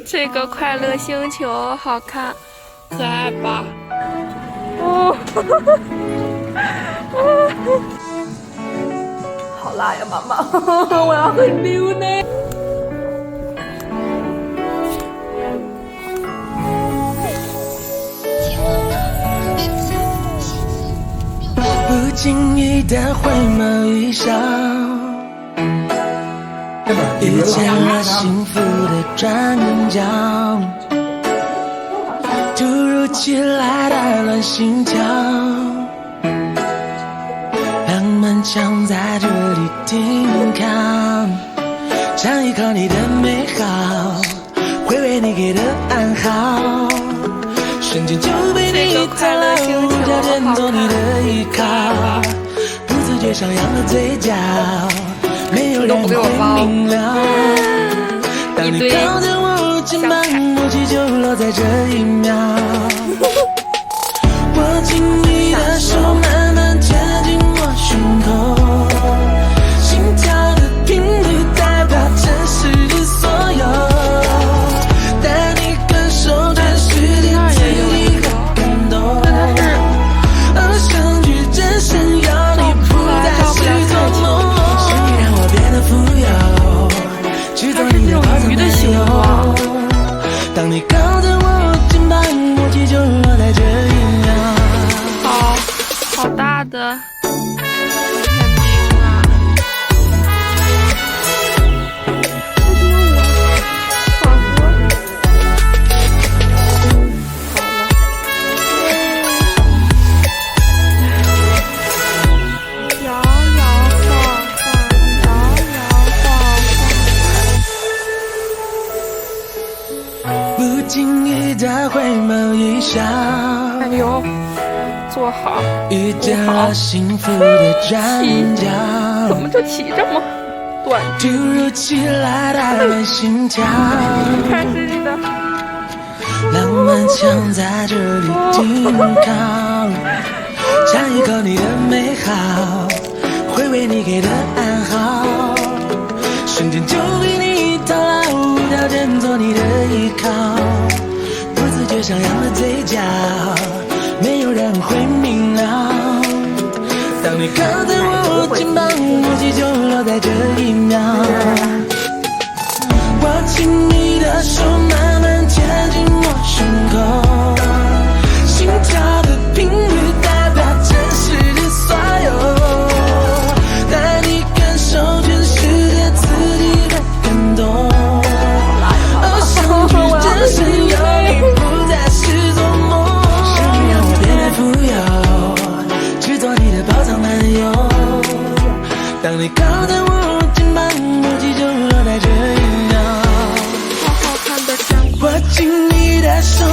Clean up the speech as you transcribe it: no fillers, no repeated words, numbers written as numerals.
这个快乐星球好看，可爱吧？哦，好辣呀，妈妈！我要很溜呢。不经意的回眸一笑，遇见了幸福的转角，突如其来的乱心跳，浪漫想在这里停靠，尝一口你的美好，回味你给的暗号，瞬间就被你套牢，条件做你的依靠，不自觉上扬了嘴角，没有人会明了。当你靠在我肩膀，默契就落在这一秒。握紧你的手，慢慢贴近我胸口，心跳的频率代表真实的所有，带你感受全世界自己的感动。而相聚真相要你不再是做梦，是你让我变得富有，制造你的宝藏男友。当你靠着我肩膀，默契就落在这一秒。好大的天冰啊！摇摇晃晃，摇摇晃晃。不经意的回眸一笑，哎呦，坐好，遇见了幸福的转角，怎么就起这么短？突如其来的乱心跳，看是你的，浪漫想在这里停靠，尝一口你的美好，回味你给的暗号，瞬间就被你套牢，无条件做你的依靠，不自觉上扬了嘴角，没有人会明了。当你靠在我肩膀，默契就落在这一秒。握紧你的手，慢慢贴近我胸口，心跳的频率代表真实的所有，带你感受全世界自己的感动。而相聚真相要你不再是做梦，是你让我变得富有，制作你的宝藏男友。当你靠在我肩膀，默契就落在这一秒。好好看的天空。握紧你的手。